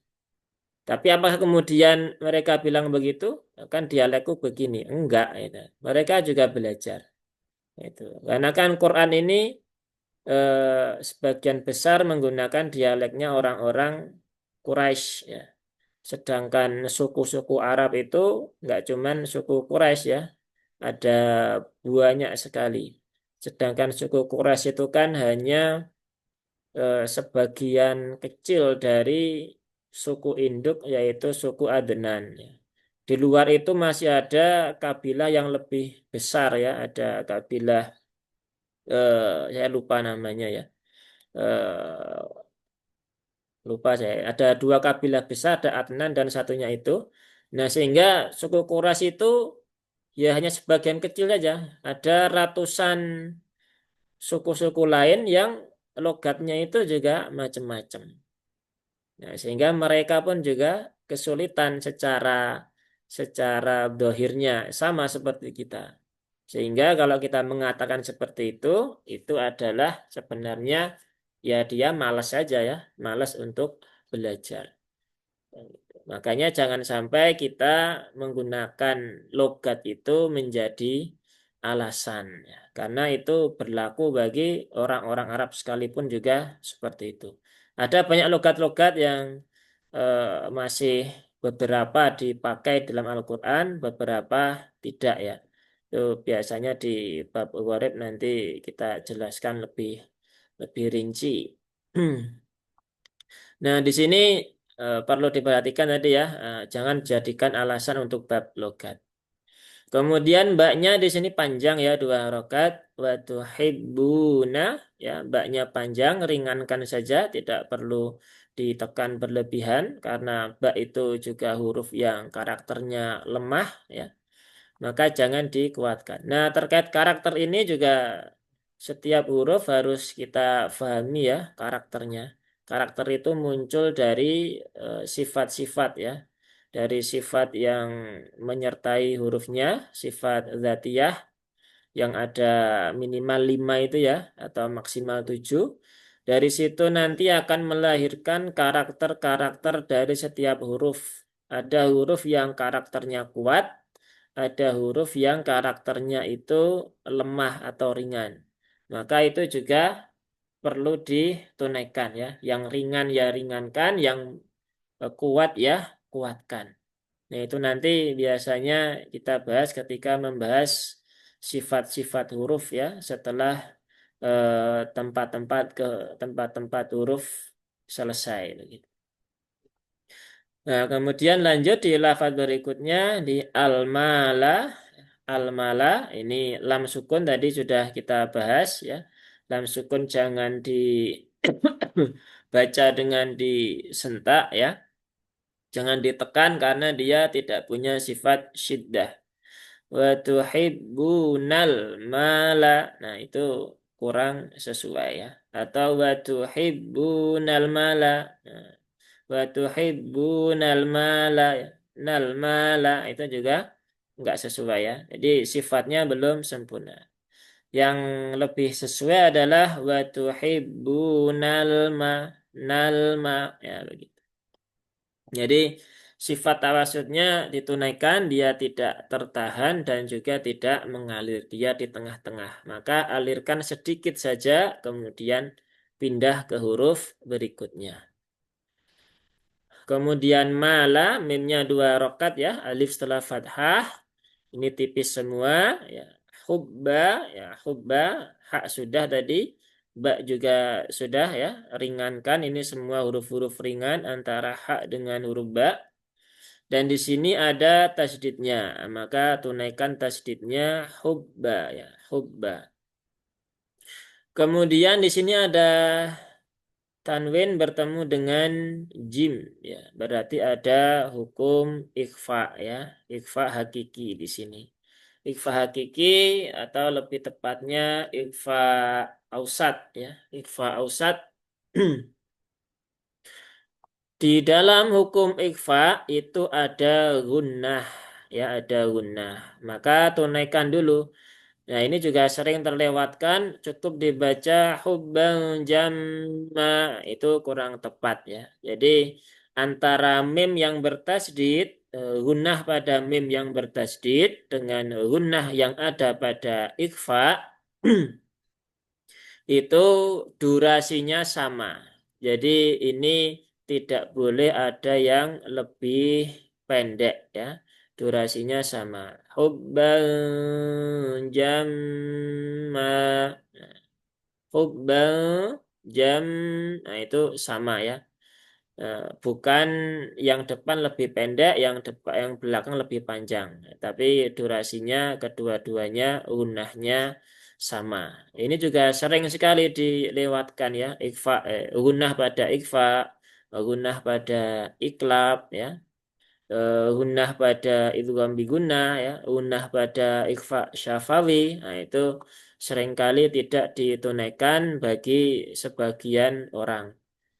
Speaker 1: Tapi apakah kemudian mereka bilang begitu? Kan dialekku begini. Enggak, itu. Mereka juga belajar. Itu. Karena kan Quran ini sebagian besar menggunakan dialeknya orang-orang Quraisy ya. Sedangkan suku-suku Arab itu nggak cuman suku Quraisy ya, ada banyak sekali. Sedangkan suku Quraisy itu kan hanya sebagian kecil dari suku induk yaitu suku Adnan. Ya. Di luar itu masih ada kabilah yang lebih besar ya, ada kabilah saya lupa namanya ya. Lupa saya. Ada dua kabilah besar, ada Adnan dan satunya itu. Nah, sehingga suku Quraisy itu ya hanya sebagian kecil saja. Ada ratusan suku-suku lain yang logatnya itu juga macam-macam. Nah, sehingga mereka pun juga kesulitan secara secara dohirnya sama seperti kita. Sehingga kalau kita mengatakan seperti itu adalah sebenarnya ya dia malas saja ya, malas untuk belajar. Makanya jangan sampai kita menggunakan logat itu menjadi alasan, ya. Karena itu berlaku bagi orang-orang Arab sekalipun juga seperti itu. Ada banyak logat-logat yang masih beberapa dipakai dalam Al-Quran, beberapa tidak ya. Itu biasanya di bab Gharib nanti kita jelaskan lebih lebih rinci. Nah, di sini perlu diperhatikan tadi ya, jangan jadikan alasan untuk bab logat. Kemudian mbaknya di sini panjang ya, 2 rakaat. Wa tuhibbuna, ya mbaknya panjang, ringankan saja, tidak perlu ditekan berlebihan karena bak itu juga huruf yang karakternya lemah ya, maka jangan dikuatkan. Nah, terkait karakter ini juga setiap huruf harus kita pahami ya karakternya. Karakter itu muncul dari sifat-sifat ya. Dari sifat yang menyertai hurufnya, sifat dzatiyah yang ada minimal 5 itu ya, atau maksimal 7. Dari situ nanti akan melahirkan karakter-karakter dari setiap huruf. Ada huruf yang karakternya kuat, ada huruf yang karakternya itu lemah atau ringan. Maka itu juga perlu ditunaikan ya. Yang ringan ya ringankan, yang kuat ya kuatkan. Nah, itu nanti biasanya kita bahas ketika membahas sifat-sifat huruf ya, setelah tempat-tempat ke tempat-tempat huruf selesai begitu. Nah, kemudian lanjut di lafaz berikutnya di al-mala. Al-mala ini lam sukun tadi sudah kita bahas ya. Lam sukun jangan dibaca dengan disentak ya. Jangan ditekan karena dia tidak punya sifat syiddah. Wa tuhibbunal mala. Nah, itu kurang sesuai ya. Atau wa tuhibbunal mala. Nah, wa tuhibbunal mala. Nal mala itu juga enggak sesuai ya. Jadi sifatnya belum sempurna. Yang lebih sesuai adalah wa tuhibbunal ma. Nal ma. Ya, begitu. Jadi sifat tawasudnya ditunaikan, dia tidak tertahan dan juga tidak mengalir, dia di tengah-tengah. Maka alirkan sedikit saja, kemudian pindah ke huruf berikutnya. Kemudian mala, mimnya 2 rakaat ya, alif setelah fathah, ini tipis semua. Ya. Hubba, ya hubba, hak sudah tadi, ba juga sudah ya, ringankan. Ini semua huruf-huruf ringan antara hak dengan huruf ba. Dan di sini ada tasdidnya, maka tunaikan tasdidnya hubba ya, hubba. Kemudian di sini ada tanwin bertemu dengan jim ya, berarti ada hukum ikhfa ya, ikhfa hakiki di sini. Ikhfa hakiki atau lebih tepatnya ikhfa ausat ya, ikhfa ausat. Di dalam hukum ikhfa itu ada gunnah, ya ada gunnah. Maka tunaikan dulu. Nah, ini juga sering terlewatkan, cukup dibaca hubban jamma, itu kurang tepat ya. Jadi antara mim yang bertasdid, gunnah pada mim yang bertasdid dengan gunnah yang ada pada ikhfa itu durasinya sama. Jadi ini tidak boleh ada yang lebih pendek ya. Durasinya sama. Hubban jamma. Hubban jam. Nah, itu sama ya. Bukan yang depan lebih pendek, yang depan yang belakang lebih panjang. Tapi durasinya kedua-duanya gunahnya sama. Ini juga sering sekali dilewatkan ya, gunah pada ikfa, gunah pada iklab ya. Gunnah pada idgham bi gunnah ya, gunnah pada ikhfa syafawi. Nah, itu seringkali tidak ditunaikan bagi sebagian orang.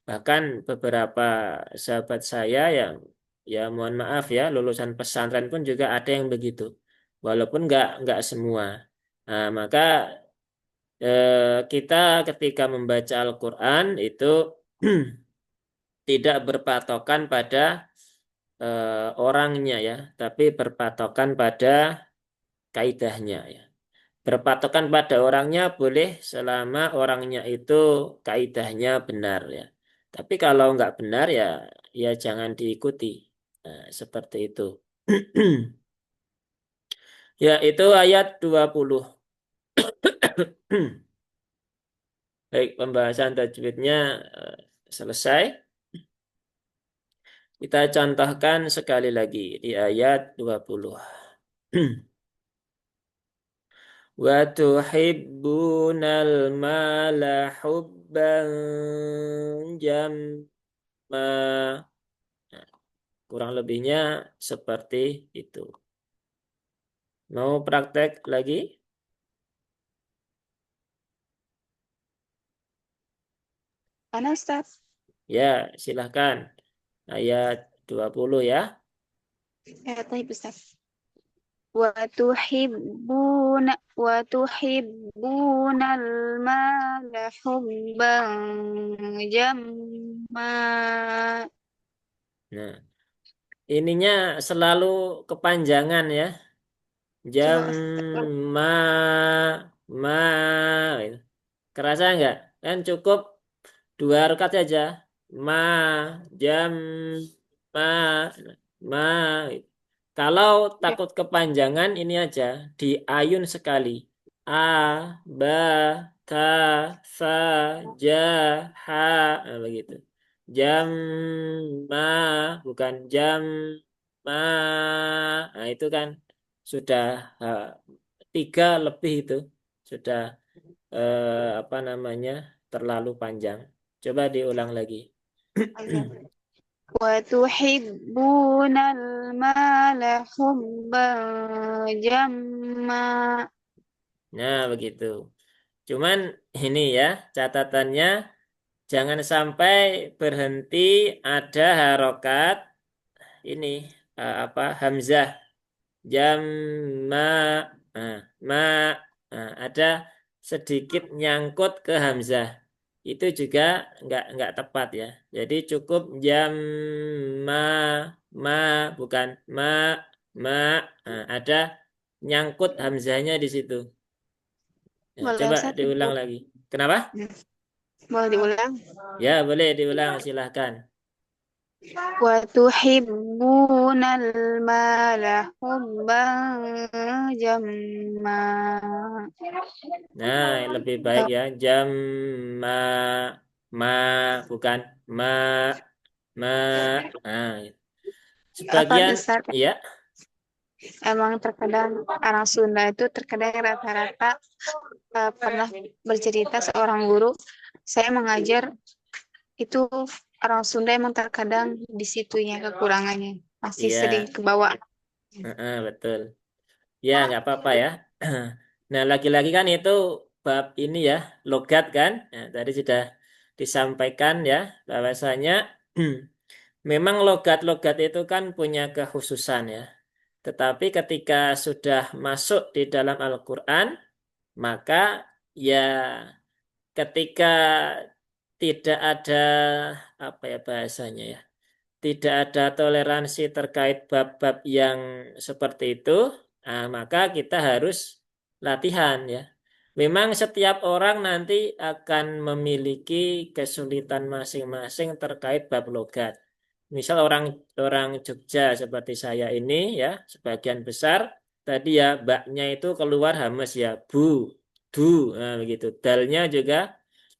Speaker 1: Bahkan beberapa sahabat saya yang ya mohon maaf ya lulusan pesantren pun juga ada yang begitu. Walaupun nggak semua. Nah, maka kita ketika membaca Al-Quran itu tidak berpatokan pada orangnya ya, tapi berpatokan pada kaidahnya ya. Berpatokan pada orangnya boleh selama orangnya itu kaidahnya benar ya. Tapi kalau nggak benar ya, ya jangan diikuti. Nah, seperti itu. Ya, itu ayat 20. Baik, pembahasan tajwidnya selesai. Kita contohkan sekali lagi di ayat 20. Wa tuhibbunal mala hubban jamma. Nah, kurang lebihnya seperti itu. Mau praktek lagi?
Speaker 2: Mana Ustaz?
Speaker 1: Ya, silahkan. Ayat 20 ya.
Speaker 2: Tadi Ustaz. وتحبون المال حبا جما.
Speaker 1: Nah, ininya selalu kepanjangan ya. Jam
Speaker 2: Coba
Speaker 1: ma ma gitu. Kerasa nggak? Kan cukup dua rakaat saja. Ma jam ma ma gitu. Kalau takut kepanjangan ini aja diayun sekali. A ba ta sa ja ha, nah, begitu. Jam ma bukan jam ma. Nah, itu kan sudah tiga lebih itu sudah apa namanya terlalu panjang. Coba diulang lagi.
Speaker 2: ayat. وتحبون المال حبا جما.
Speaker 1: Nah, begitu. Cuman ini ya catatannya jangan sampai berhenti ada harokat ini apa hamzah jam ma nah, ma nah, ada sedikit nyangkut ke hamzah itu juga nggak tepat ya jadi cukup jam ma ma bukan ma nah, ada nyangkut hamzahnya di situ. Nah,
Speaker 2: Boleh
Speaker 1: coba
Speaker 2: Ustaz?
Speaker 1: diulang lagi. Kenapa?
Speaker 2: Boleh diulang?
Speaker 1: Ya boleh diulang silahkan.
Speaker 2: وتحبون المال حبا جما.
Speaker 1: Nah, lebih baik ya. Jam ma ma bukan ma ma. Nah,
Speaker 2: Apa
Speaker 1: sebagian
Speaker 2: Ustaz?
Speaker 1: ya,
Speaker 2: Emang terkadang orang Sunda itu terkadang rata-rata pernah bercerita seorang guru, saya mengajar itu orang Sunda emang terkadang di situnya kekurangannya masih sering
Speaker 1: iya,
Speaker 2: ke bawah.
Speaker 1: betul. Ya, nggak apa-apa ya. Nah, lagi-lagi kan itu bab ini ya, logat kan. Nah, tadi sudah disampaikan ya, bahwasanya memang logat-logat itu kan punya kekhususan ya. Tetapi ketika sudah masuk di dalam Al-Quran, maka ya ketika tidak ada apa ya bahasanya ya, tidak ada toleransi terkait bab-bab yang seperti itu, maka kita harus latihan ya. Memang setiap orang nanti akan memiliki kesulitan masing-masing terkait bab logat. Misal orang orang Jogja seperti saya ini ya, sebagian besar tadi ya baknya itu keluar hamas ya, bu, du, nah begitu. Dalnya juga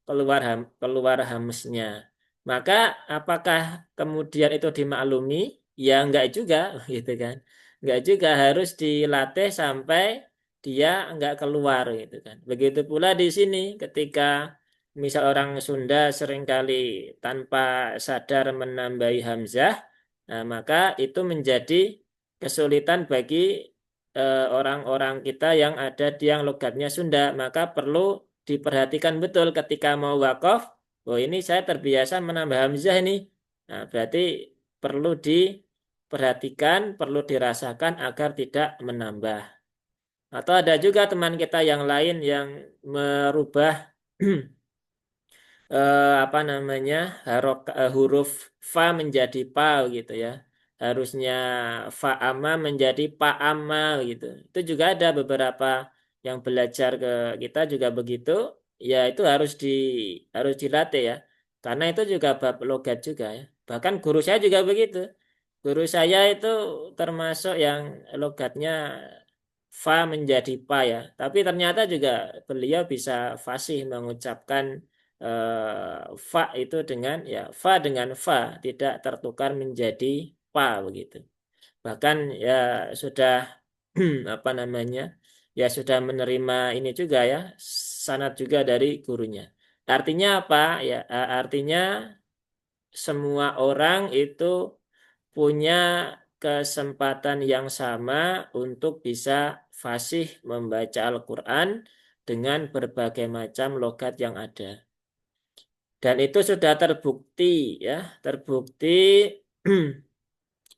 Speaker 1: keluar hamesnya. Maka apakah kemudian itu dimaklumi? Ya enggak juga, gitu kan. Enggak juga harus dilatih sampai dia enggak keluar gitu kan. Begitu pula di sini ketika misal orang Sunda seringkali tanpa sadar menambahi hamzah, Nah, maka itu menjadi kesulitan bagi orang-orang kita yang ada di yang logatnya Sunda. Maka perlu diperhatikan betul ketika mau wakaf. Oh ini saya terbiasa menambah hamzah ini. Nah, berarti perlu diperhatikan, perlu dirasakan agar tidak menambah. Atau ada juga teman kita yang lain yang merubah apa namanya huruf fa menjadi pa gitu ya. Harusnya fa amma menjadi pa amma gitu. Itu juga ada beberapa yang belajar ke kita juga begitu. Ya itu harus dilatih ya. Karena itu juga bab logat juga ya. Bahkan guru saya juga begitu. Guru saya itu termasuk yang logatnya fa menjadi pa ya. Tapi ternyata juga beliau bisa fasih mengucapkan fa itu dengan ya fa dengan fa tidak tertukar menjadi pa begitu. Bahkan ya sudah apa namanya? Ya sudah menerima ini juga ya sanad juga dari gurunya. Artinya apa? Ya artinya semua orang itu punya kesempatan yang sama untuk bisa fasih membaca Al-Quran dengan berbagai macam logat yang ada. Dan itu sudah terbukti ya, terbukti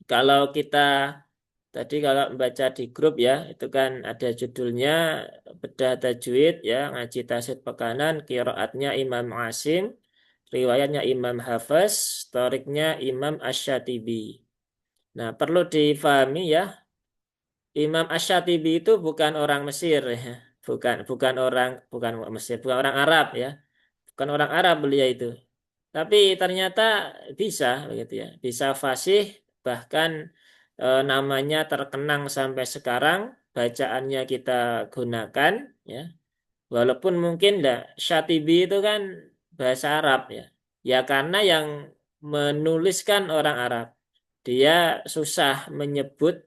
Speaker 1: kalau kita tadi kalau membaca di grup ya, itu kan ada judulnya Bedah Tajwid ya, ngaji tasawuf pekanan, qiraatnya Imam Asim, riwayatnya Imam Hafiz, toriknya Imam Asy-Syatibi. Nah, perlu difahami ya, Imam Asy-Syatibi itu bukan orang Mesir ya. Bukan orang Mesir, bukan orang Arab ya. Bukan orang Arab beliau itu. Tapi ternyata bisa begitu ya. Bisa fasih bahkan namanya terkenang sampai sekarang, bacaannya kita gunakan ya. Walaupun mungkin enggak Syatibi itu kan bahasa Arab ya. Ya karena yang menuliskan orang Arab. Dia susah menyebut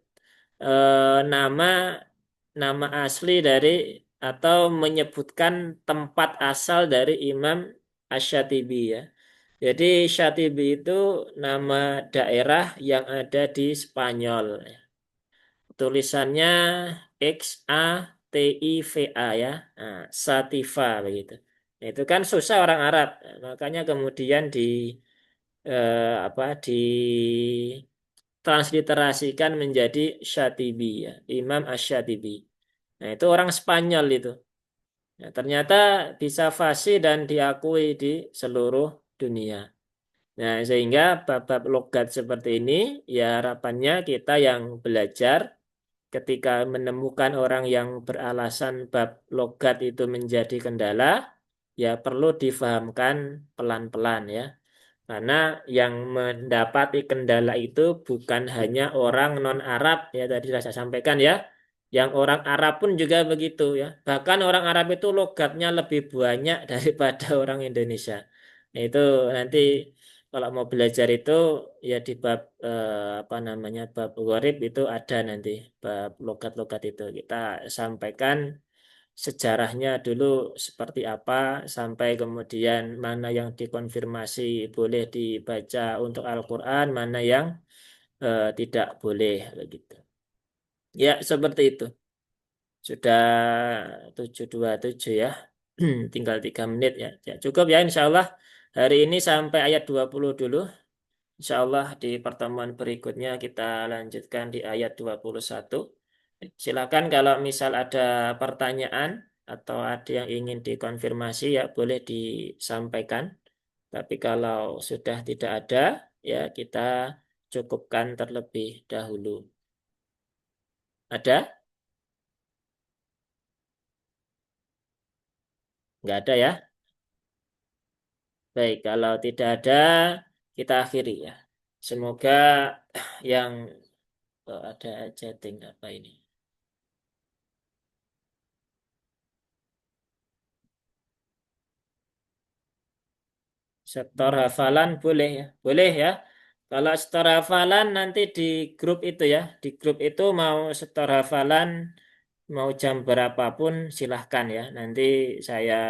Speaker 1: nama nama asli dari atau menyebutkan tempat asal dari Imam Asy-Syatibi ya. Jadi Syatibi itu nama daerah yang ada di Spanyol. Tulisannya X A T I V A ya. Nah, Sativa begitu. Nah, itu kan susah orang Arab. Nah, makanya kemudian apa transliterasikan menjadi Syatibi ya. Imam Asy-Syatibi. Nah, itu orang Spanyol itu. Nah, ternyata bisa fasih dan diakui di seluruh dunia. Nah, sehingga bab-bab logat seperti ini, ya harapannya kita yang belajar ketika menemukan orang yang beralasan bab logat itu menjadi kendala, ya perlu difahamkan pelan-pelan ya. Karena yang mendapati kendala itu bukan hanya orang non-Arab, ya tadi sudah saya sampaikan ya. Yang orang Arab pun juga begitu ya. Bahkan orang Arab itu logatnya lebih banyak daripada orang Indonesia. Nah, itu nanti kalau mau belajar itu ya di bab apa namanya bab gharib itu ada nanti bab logat-logat itu kita sampaikan sejarahnya dulu seperti apa sampai kemudian mana yang dikonfirmasi boleh dibaca untuk Al-Quran, mana yang tidak boleh begitu. Ya, seperti itu. Sudah 7:27 ya. Tinggal 3 menit ya. Ya, cukup ya insya Allah. Hari ini sampai ayat 20 dulu. Insya Allah di pertemuan berikutnya kita lanjutkan di ayat 21. Silakan kalau misal ada pertanyaan atau ada yang ingin dikonfirmasi ya boleh disampaikan. Tapi kalau sudah tidak ada ya kita cukupkan terlebih dahulu. Ada? Nggak ada ya? Baik, kalau tidak ada kita akhiri ya. Semoga yang ada chatting apa ini. Setor hafalan boleh ya. Boleh ya. Kalau setor hafalan nanti di grup itu ya. Di grup itu mau setor hafalan mau jam berapapun silahkan ya. Nanti saya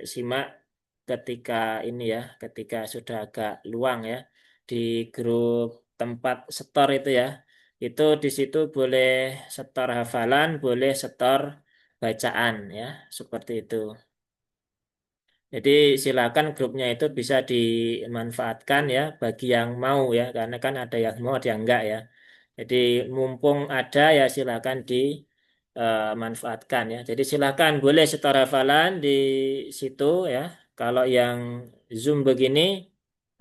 Speaker 1: simak ketika ini ya. Ketika sudah agak luang ya. Di grup tempat setor itu ya. Itu di situ boleh setor hafalan, boleh setor bacaan ya, seperti itu. Jadi silakan grupnya itu bisa dimanfaatkan ya bagi yang mau ya, karena kan ada yang mau ada yang enggak ya. Jadi mumpung ada ya silakan dimanfaatkan ya. Jadi silakan boleh setor hafalan di situ ya. Kalau yang Zoom begini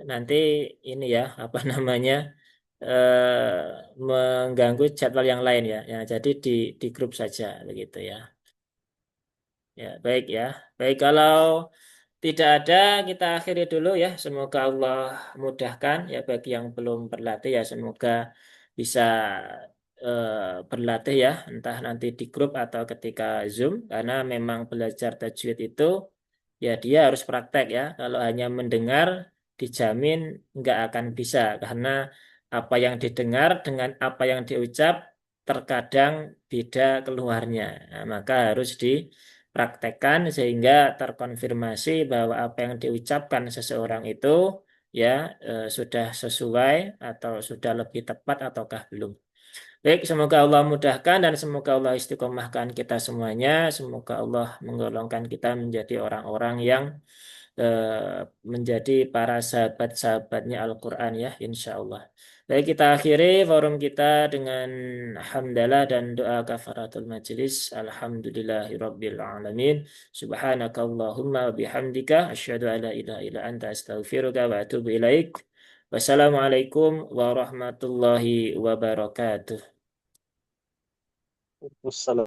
Speaker 1: nanti ini ya apa namanya mengganggu jadwal yang lain ya. Ya jadi di grup saja begitu ya. Ya baik ya. Baik kalau tidak ada, kita akhiri dulu ya. Semoga Allah mudahkan ya bagi yang belum berlatih ya. Semoga bisa berlatih ya, entah nanti di grup atau ketika Zoom. Karena memang belajar tajwid itu ya dia harus praktek ya. Kalau hanya mendengar, dijamin nggak akan bisa. Karena apa yang didengar dengan apa yang diucap terkadang beda keluarnya. Nah, maka harus praktekkan sehingga terkonfirmasi bahwa apa yang diucapkan seseorang itu ya sudah sesuai atau sudah lebih tepat ataukah belum. Baik, semoga Allah mudahkan dan semoga Allah istiqomahkan kita semuanya. Semoga Allah menggolongkan kita menjadi orang-orang yang menjadi para sahabat-sahabatnya Al-Quran ya, insya Allah. Baik, kita akhiri forum kita dengan hamdalah dan doa kafaratul majelis. Alhamdulillahirabbil alamin. Subhanakallahumma wa bihamdika asyhadu an la ilaha illa anta astaghfiruka wa atubu ilaik. Wassalamualaikum warahmatullahi wabarakatuh.
Speaker 3: Wassalam.